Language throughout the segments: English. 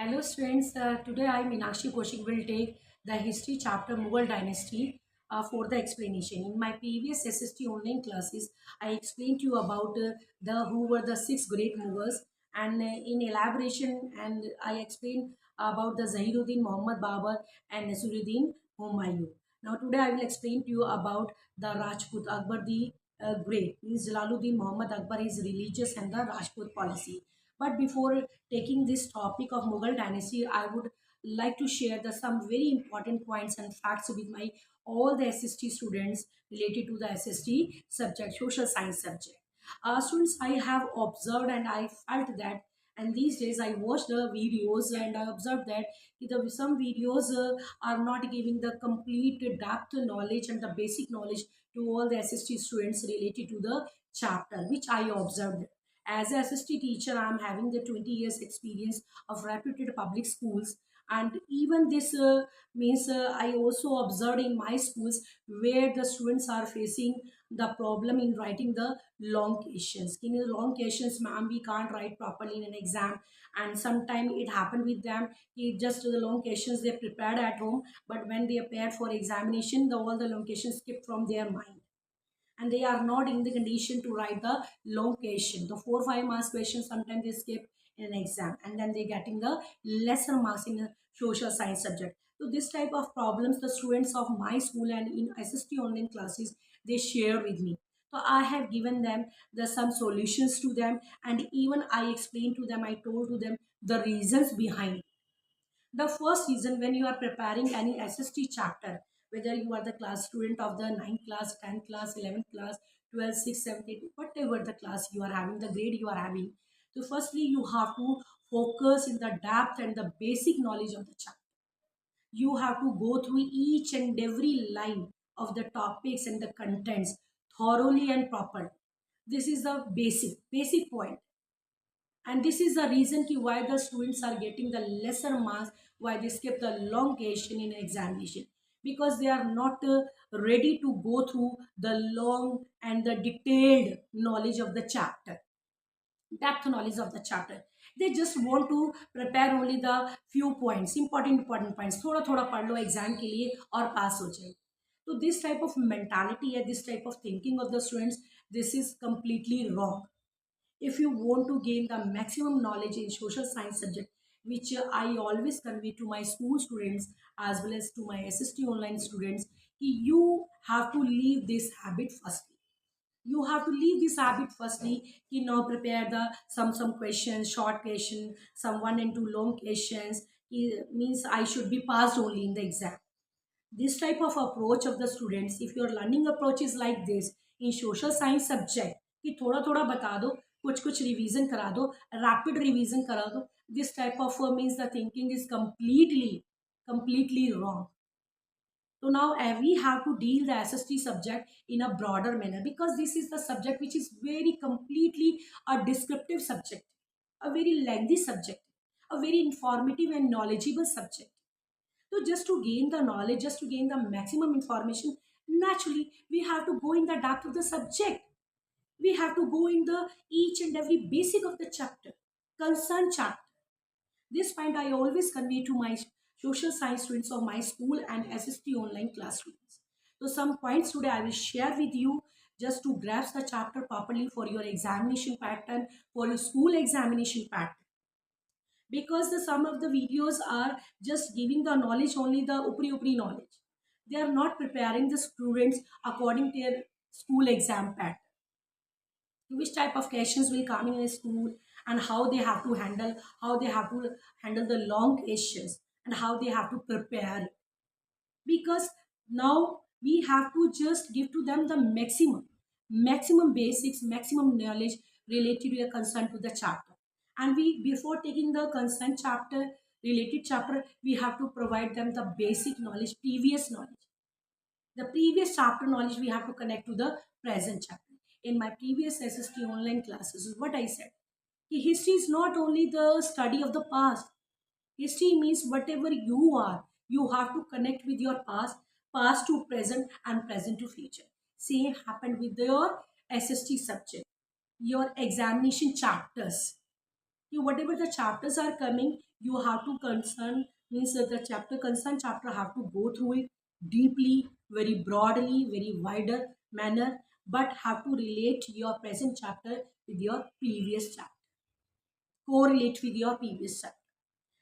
Hello students, today I Meenakshi Kaushik will take the history chapter Mughal dynasty for the explanation. In my previous SST online classes, I explained to you about the who were the six great Mughals, and in elaboration and I explained about the Zahiruddin Muhammad Babur and Nasiruddin Humayun. Now today I will explain to you about the Rajput Akbar the Great, means Jalaluddin Muhammad Akbar, his religious and the Rajput policy. But before taking this topic of Mughal dynasty, I would like to share some very important points and facts with my all the SST students related to the SST subject, social science subject. Students, I have observed and I felt that, and these days I watch the videos and I observed that some videos are not giving the complete depth knowledge and the basic knowledge to all the SST students related to the chapter, which I observed. As a SST teacher, I am having the 20 years experience of reputed public schools, and even this means I also observed in my schools where the students are facing the problem in writing the long questions. In the long questions, ma'am, we can't write properly in an exam, and sometimes it happened with them. Just the long questions they prepared at home, but when they appeared for examination, all the long questions skipped from their mind, and they are not in the condition to write the long question. The 4 5 marks question sometimes they skip in an exam, and then they getting the lesser marks in a social science subject. So this type of problems the students of my school and in SST online classes they share with me. So I have given them some solutions to them, and even I explained to them, I told to them the reasons behind. The first reason, when you are preparing any SST chapter, whether you are the class student of the ninth class, 10th class, 11th class, 12th, 6th, 7th, 8th, whatever the class you are having, the grade you are having. So firstly, you have to focus in the depth and the basic knowledge of the chapter. You have to go through each and every line of the topics and the contents thoroughly and properly. This is the basic point, and this is the reason why the students are getting the lesser marks, why they skip the long question in examination, because they are not ready to go through the long and the detailed knowledge of the chapter, depth knowledge of the chapter. They just want to prepare only the few points, important points, थोड़ा थोड़ा पढ़ लो exam के लिए और पास हो जाए. So this type of mentality and this type of thinking of the students, this is completely wrong. If you want to gain the maximum knowledge in social science subject, which I always convey to my school students as well as to my SST online students, you have to leave this habit firstly. You have to leave this habit firstly. Now prepare the some questions, short question, some one and two long questions. Means I should be passed only in the exam. This type of approach of the students, if your learning approach is like this in social science subject, कि थोड़ा थोड़ा बता दो, कुछ कुछ revision करा दो, rapid revision करा दो, this type of means the thinking is completely wrong. So now we have to deal the SST subject in a broader manner, because this is the subject which is very completely a descriptive subject, a very lengthy subject, a very informative and knowledgeable subject. So just to gain the knowledge, just to gain the maximum information, naturally we have to go in the depth of the subject. We have to go in the each and every basic of the chapter, concern chapter. This point I always convey to my social science students of my school and SST online class students. So some points today I will share with you just to grasp the chapter properly for your examination pattern, for your school examination pattern. Because some of the videos are just giving the knowledge, only the upri knowledge. They are not preparing the students according to their school exam pattern, which type of questions will come in a school, and how they have to handle the long questions, and how they have to prepare it. Because now we have to just give to them the maximum basics, maximum knowledge related to a concern to the chapter. And we, before taking the concern chapter, related chapter, we have to provide them the basic knowledge, previous knowledge, the previous chapter knowledge we have to connect to the present chapter. In my previous SST online classes, is what I said. History is not only the study of the past. History means whatever you are, you have to connect with your past, past to present, and present to future. Same happened with your SST subject, your examination chapters. whatever the chapters are coming, you have to concern, means that the concern chapter have to go through it deeply, very broadly, very wider manner, but have to relate your present chapter with your previous chapter, correlate with your previous chapter.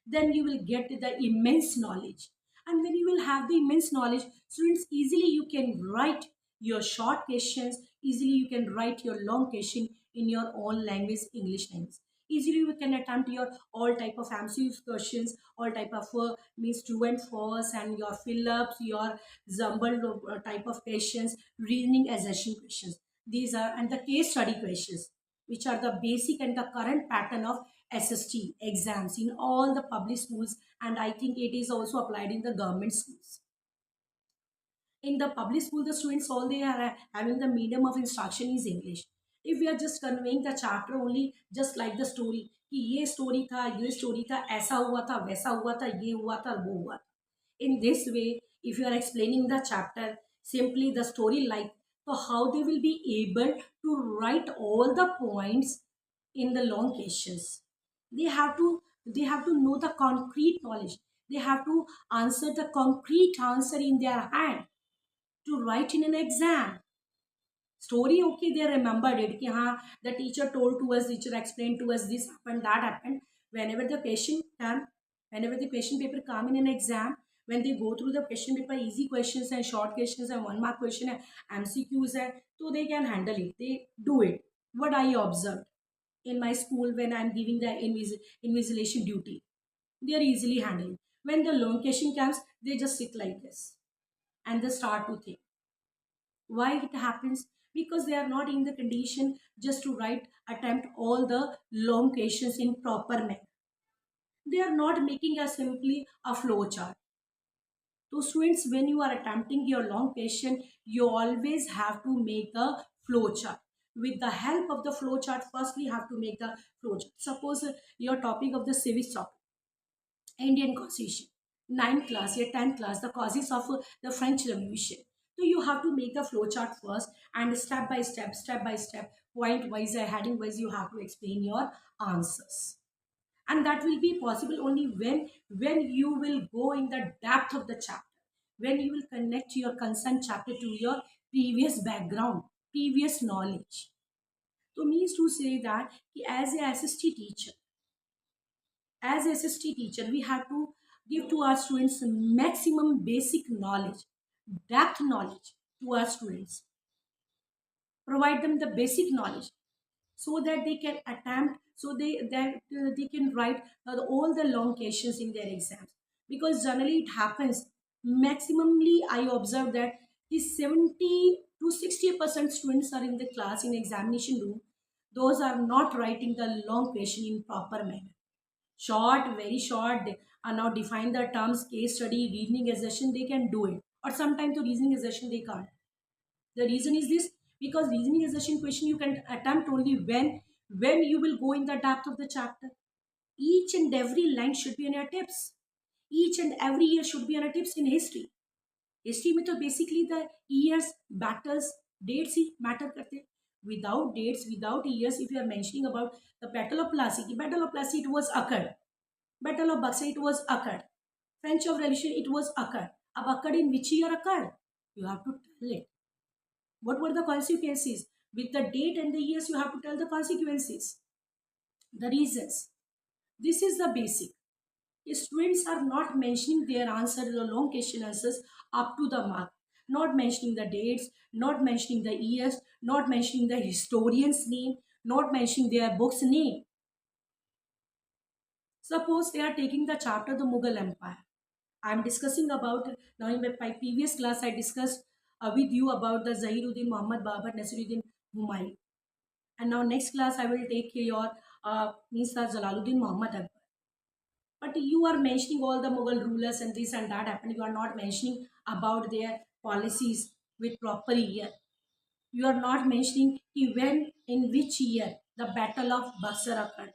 Then you will get the immense knowledge. And when you will have the immense knowledge, students, easily you can write your short questions, easily you can write your long question in your own language, English language. Easily you can attempt your all type of MCQ questions, all type of means true and false, and your fill-ups, your jumbled type of questions, reasoning assertion questions. These are, and the case study questions, which are the basic and the current pattern of SST exams in all the public schools, and I think it is also applied in the government schools. In the public school, the students, all they are having the medium of instruction is English. If we are just conveying the chapter only, just like the story, कि ये story था, ऐसा हुआ था, वैसा हुआ था, ये हुआ था, वो हुआ था. In this way, if you are explaining the chapter simply the story like, so how they will be able to write all the points in the long questions? They have to know the concrete knowledge. They have to answer the concrete answer in their hand to write in an exam. Story, okay, they remembered it, कि हाँ, the teacher told to us, teacher explained to us, this happened, that happened. Whenever the question come, whenever the question paper come in an exam, when they go through the question paper, easy questions and short questions and 1 mark question and MCQs है, so they can handle it, they do it. What I observed in my school when I'm giving the invigilation duty, they are easily handling. When the long question comes, they just sit like this and they start to think. Why it happens? Because they are not in the condition just to write, attempt all the long questions in proper manner. They are not making a simply a flow chart. So students, when you are attempting your long question, you always have to make a flow chart. With the help of the flow chart, first we have to make the flow chart. Suppose your topic of the civics topic, Indian Constitution, 9th class or 10th class, the causes of the French Revolution. So you have to make the flowchart first, and step by step, point wise, heading wise, you have to explain your answers. And that will be possible only when you will go in the depth of the chapter, when you will connect your concerned chapter to your previous background, previous knowledge. So means to say that as a SST teacher, we have to give to our students maximum basic knowledge, depth knowledge to our students, provide them the basic knowledge so that they can attempt, so they can write all the long questions in their exams. Because generally it happens, maximally I observe that the 70 to 60% students are in the class in examination room, those are not writing the long question in proper manner. Short, very short, are now define the terms, case study, reasoning assertion, they can do it. Or sometimes the reasoning assertion they can't. The reason is this, because reasoning assertion question you can attempt only when you will go in the depth of the chapter. Each and every line should be on your tips. Each and every year should be on your tips in history. History में तो basically the years, battles, dates he matter करते हैं. Without dates, without years, if you are mentioning about the Battle of Plassey, it was occurred. Battle of Buxar, it was occurred. French of Revolution, it was occurred. Ab occurred in which year occurred? You have to tell it. What were the consequences? With the date and the years, you have to tell the consequences, the reasons. This is the basic. If students are not mentioning their answer, the long question answers up to the mark, not mentioning the dates, not mentioning the years, not mentioning the historian's name, not mentioning their book's name. Suppose they are taking the chapter the Mughal Empire. I am discussing about, now in my previous class I discussed with you about the Zahiruddin Muhammad Babur Nasiruddin Humayun. And now next class I will take your means Jalaluddin Muhammad Akbar. But you are mentioning all the Mughal rulers and this and that happened. You are not mentioning about their policies with proper year. You are not mentioning when, in which year the Battle of Buxar occurred.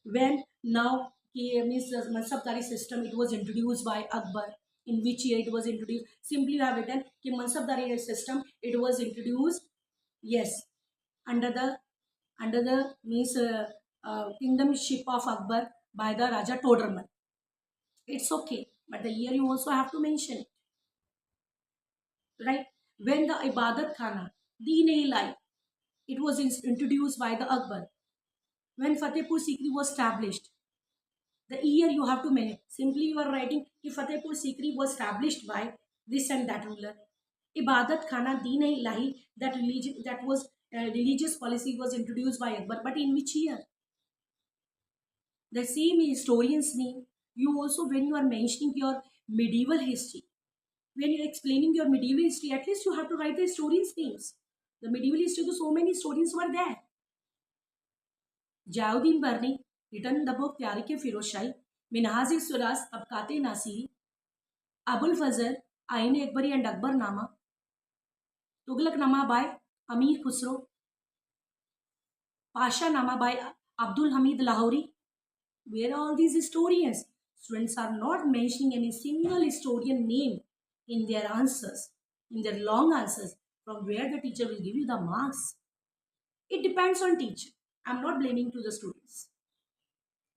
When now means the Mansabdari system, it was introduced by Akbar. In which year it was introduced? Simply you have written कि Mansabdari system, it was introduced, yes, under the means kingdomship of Akbar by the Raja Todraman. It's okay, but the year you also have to mention, right? When the Ibadat Khana, Deen-e-Ilahi, it was introduced by the Akbar. When Fatehpur Sikri was established, the year you have to mention. Simply you are writing कि Fatehpur Sikri was established by this and that ruler. Ibadat Khana Deen-e-Ilahi, that religion, that was religious policy was introduced by Akbar, but in which year? The same historian's name. You also, when you are mentioning your medieval history, when you're explaining your medieval history, at least you have to write the historians' names. The medieval history, so many historians were there. Jayuddin Barni, written the book Tariq Firoz Shahi, Minhaj Suras, Tabqat Nasiri, Abul Fazl, Ain Akbari and Akbar Nama, Tughlaq Nama by Amir Khusro, Pasha Nama by Abdul Hamid Lahori. Where are all these historians? Students are not mentioning any single historian name in their answers, in their long answers, from where the teacher will give you the marks. It depends on teacher. I'm not blaming to the students.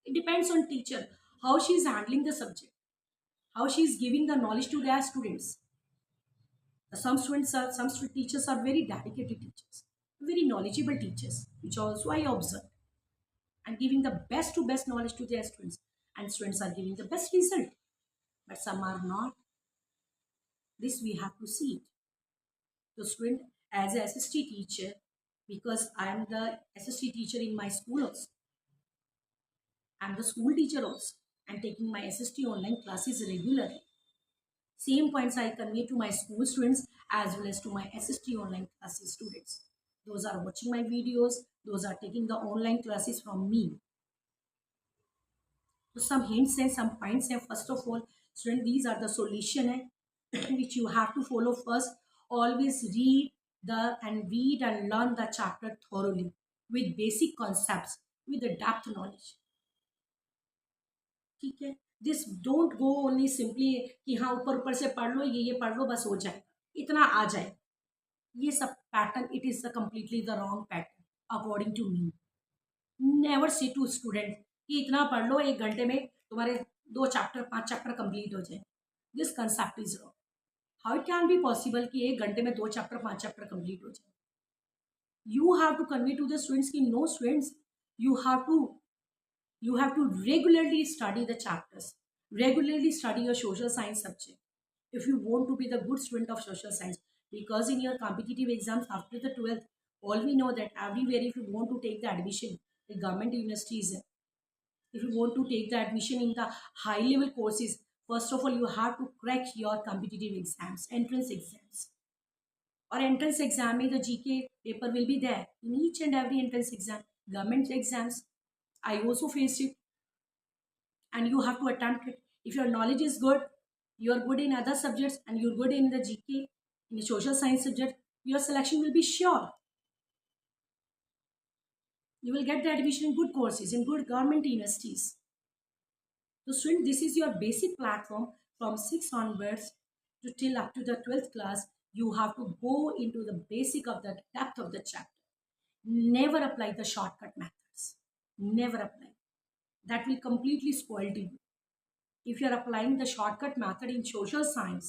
It depends on teacher, how she is handling the subject, how she is giving the knowledge to their students. Some teachers are very dedicated teachers, very knowledgeable teachers, which also I observe, and giving the best to best knowledge to their students, and students are giving the best result. But some are not. This we have to see it. The student, as a SST teacher, because I am the SST teacher in my school also, I am the school teacher also, and taking my SST online classes regularly. Same points I convey to my school students as well as to my SST online classes students. Those are watching my videos, those are taking the online classes from me. So some hints and some points and first of all, student, these are the solution which you have to follow first. Always read and learn the chapter thoroughly with basic concepts, with the depth knowledge. ठीक है, this don't go only simply कि हाँ ऊपर ऊपर से पढ़ लो, ये पढ़ लो, बस हो जाएगा, इतना आ जाए, ये सब pattern, it is the completely the wrong pattern according to me. Never say to student कि इतना पढ़ लो, 1 घंटे में तुम्हारे 2 चैप्टर 5 चैप्टर कंप्लीट हो जाए. This concept is wrong. How it can be possible कि 1 घंटे में 2 चैप्टर 5 चैप्टर कंप्लीट हो जाए? You have to convey to the students कि no students, you have to you have to regularly study the chapters, regularly study your social science subject if you want to be the good student of social science, because in your competitive exams after the 12th, all we know that everywhere if you want to take the admission, the government universities, if you want to take the admission in the high level courses, first of all you have to crack your competitive exams, entrance exams. Or entrance exam the GK paper will be there in each and every entrance exam, government exams. I also faced it, and you have to attempt it. If your knowledge is good, you are good in other subjects, and you're good in the GK, in the social science subject, your selection will be sure. You will get the admission in good courses, in good government universities. So student, this is your basic platform from 6 onwards to till up to the 12th class. You have to go into the basic of the depth of the chapter. Never apply the shortcut methods. Never apply. That will completely spoil you. If you are applying the shortcut method in social science,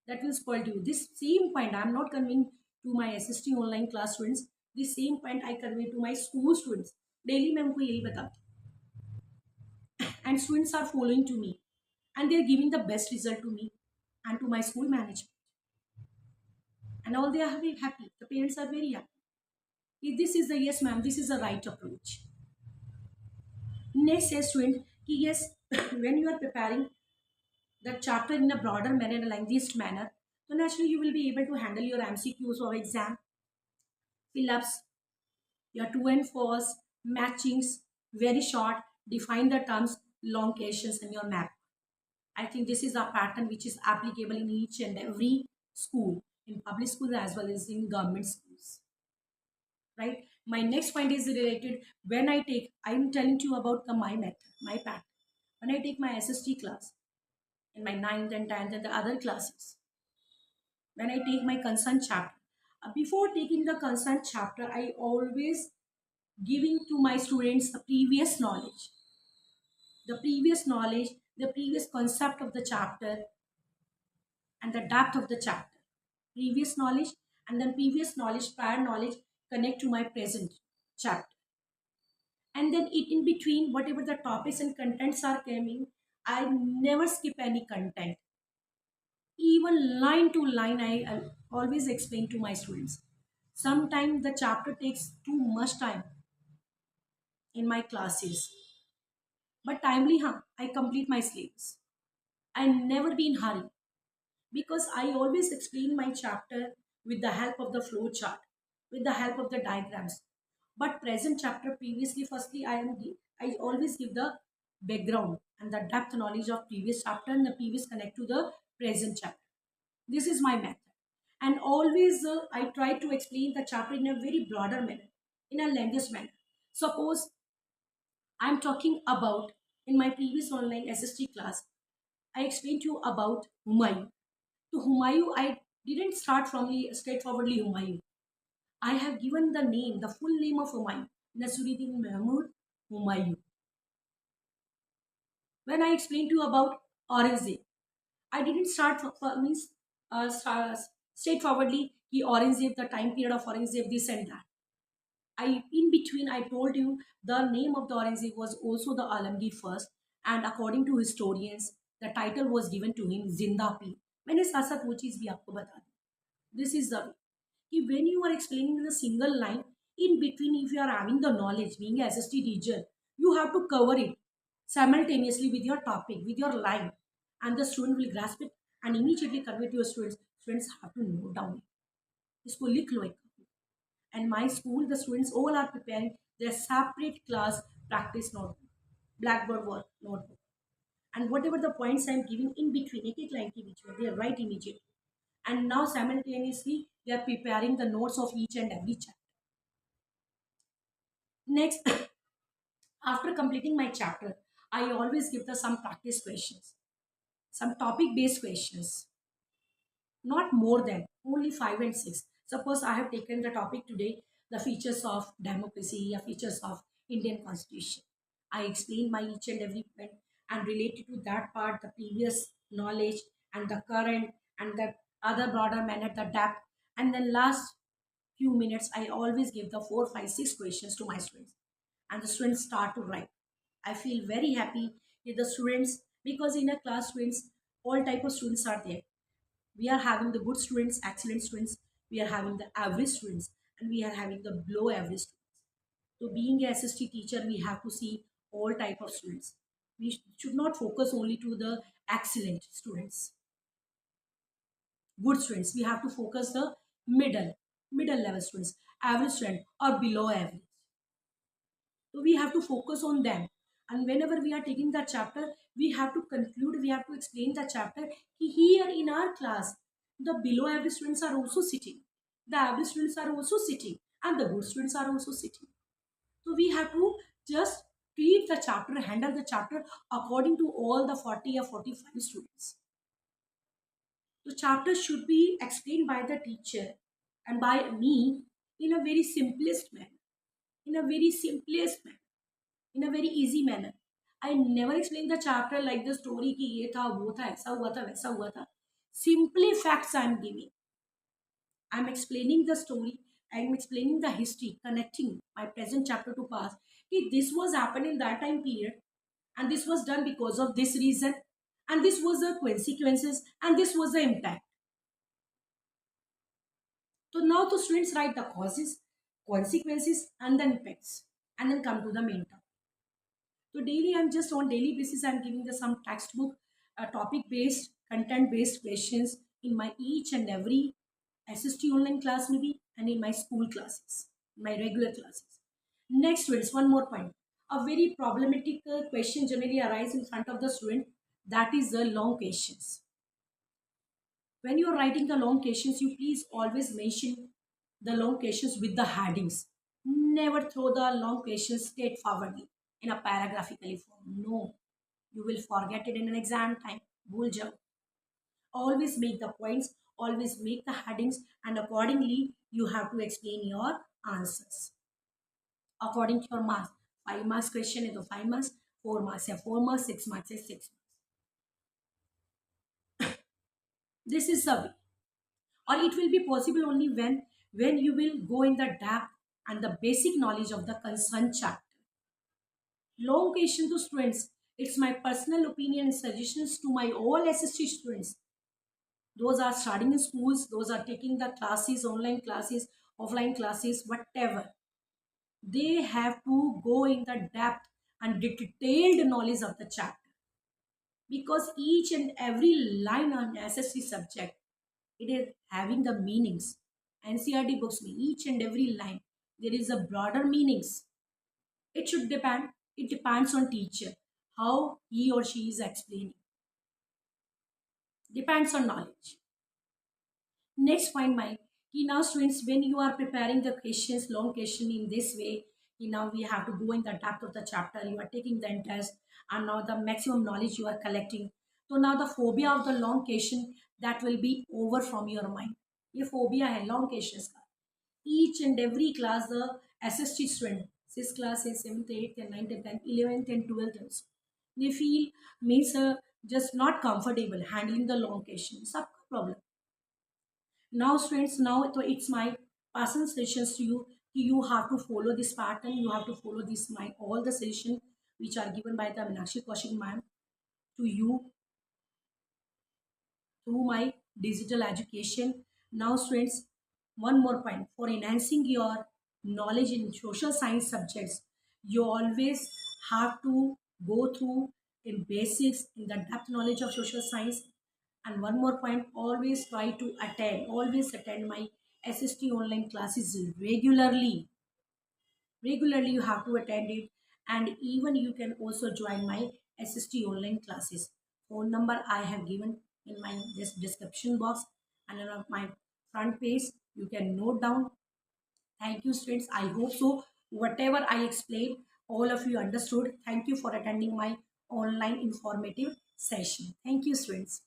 that will spoil you. This same point I am not conveying to my SST online class students. This same point I convey to my school students. Daily मैं उनको यही बताती हूँ. And students are following to me, and they are giving the best result to me and to my school management. And all they are very happy. The parents are very happy. If this is the yes ma'am, this is the right approach. Next says student, yes, when you are preparing the chapter in a broader manner, like this manner, so naturally you will be able to handle your MCQs of exam, fill-ups, your to and fro's, matchings, very short, define the terms, long questions, and your map. I think this is a pattern which is applicable in each and every school, in public schools as well as in government schools. Right? My next point is related when I'm telling you about my method, my pattern. When I take my SST class, in my 9th and 10th and the other classes, when I take my concerned chapter, before taking the concerned chapter, I always giving to my students the previous knowledge, the previous concept of the chapter, and the depth of the chapter. Previous knowledge and then previous knowledge, prior knowledge connect to my present chapter. And then it in between, whatever the topics and contents are coming, I never skip any content. Even line to line, I always explain to my students. Sometimes the chapter takes too much time in my classes, but timely, I complete my syllabus. I never be in hurry because I always explain my chapter with the help of the flow chart, with the help of the diagrams. But present chapter previously, firstly, I always give the background and the depth knowledge of previous chapter and the previous connect to the present chapter. This is my method. And always I try to explain the chapter in a very broader manner, in a language manner. Suppose I'm talking about in my previous online SST class, I explained to you about Humayun. To Humayun, I didn't start from the straightforwardly Humayun. I have given the name, the full name of Humayun, Nasiruddin Mahmud Humayun. When I explained to you about Aurangzeb, I didn't start means straightforwardly he Aurangzeb, the time period of Aurangzeb, this and that. I in between I told you the name of the Aurangzeb was also the Alamgir first, and according to historians, the title was given to him Zinda Pir. मैंने साथ साथ वो चीज़ भी आपको बता दी. This is the way. कि when you are explaining in a single line, in between, if you are having the knowledge, being a SST teacher, you have to cover it simultaneously with your topic, with your line, and the student will grasp it and immediately convey to your students. Students have to note down it. इसको लिख लो एक. And my school, the students all are preparing their separate class practice notebook, blackboard work notebook. And whatever the points I'm giving in between, एक line के बीच में, they write immediately. And now simultaneously, they are preparing the notes of each and every chapter. Next, after completing my chapter, I always give the some practice questions, some topic-based questions, not more than only 5 and 6. Suppose I have taken the topic today, the features of democracy, the features of Indian Constitution. I explain my each and every point and related to that part, the previous knowledge and the current and the other broader manner, the depth. And then last few minutes, I always give the 4, 5, 6 questions to my students. And the students start to write. I feel very happy with the students because in a class, students, all type of students are there. We are having the good students, excellent students, we are having the average students, and we are having the below average students. So being a SST teacher, we have to see all type of students. We should not focus only to the excellent students, good students. We have to focus the middle level students, average student or below average. So we have to focus on them. And whenever we are taking that chapter, we have to conclude, we have to explain the chapter. Here in our class, the below average students are also sitting. The average students are also sitting. And the good students are also sitting. So we have to just treat the chapter, handle the chapter according to all the 40 or 45 students. The chapter should be explained by the teacher and by me in a very simplest manner. In a very simplest manner. In a very easy manner. I never explain the chapter like the story कि ये था वो था ऐसा हुआ था वैसा हुआ था. Simply facts I am giving. I am explaining the story. I am explaining the history, connecting my present chapter to past. कि this was happened in that time period, and this was done because of this reason, and this was the consequences, and this was the impact. So now the students write the causes, consequences, and the impacts, and then come to the main topic. So daily, I'm just on daily basis, I'm giving the some textbook, topic based, content based questions in my each and every SST online class maybe, and in my school classes, my regular classes. Next, students, one more point. A very problematic question generally arises in front of the student. That is the long questions. When you are writing the long questions, you please always mention the long questions with the headings. Never throw the long questions straightforwardly in a paragraphically form. No, you will forget it in an exam time. Bhul jao. Always make the points, always make the headings, and accordingly, you have to explain your answers. according to your marks. 5 marks question है तो 5 marks, 4 marks है 4 marks, 6 marks है 6 marks. This is the way, or it will be possible only when you will go in the depth and the basic knowledge of the concerned chapter. Long question to students. It's my personal opinion and suggestions to my all SST students. Those are studying in schools, those are taking the classes, online classes, offline classes, whatever. They have to go in the depth and detailed knowledge of the chapter, because each and every line on SST subject, it is having the meanings. NCRT books में each and every line there is a broader meanings. It should depend. It depends on teacher how he or she is explaining. Depends on knowledge. Next point, my now students, when you are preparing the questions, long question in this way, now we have to go in the depth of the chapter. You are taking the interest, and now the maximum knowledge you are collecting. So now the phobia of the long question that will be over from your mind. ये phobia है long questions का. Each and every class the SST student, 6th class है 7th 8th and 9th and 10th 11th and 12th also, they feel means just not comfortable handling the long question. सबका problem. Now students, now so it's my personal suggestions to you. You have to follow this pattern. You have to follow this my all the suggestions which are given by the Meenakshi Kaushik ma'am to you through my digital education. Now students, one more point, for enhancing your knowledge in social science subjects, you always have to go through in basics in the depth knowledge of social science. And one more point, always try to always attend my SST online classes regularly. Regularly you have to attend it, and even you can also join my SST online classes. Phone number I have given in my this description box and on my front page, you can note down. Thank you students, I hope so whatever I explained all of you understood. Thank you for attending my online informative session. Thank you students.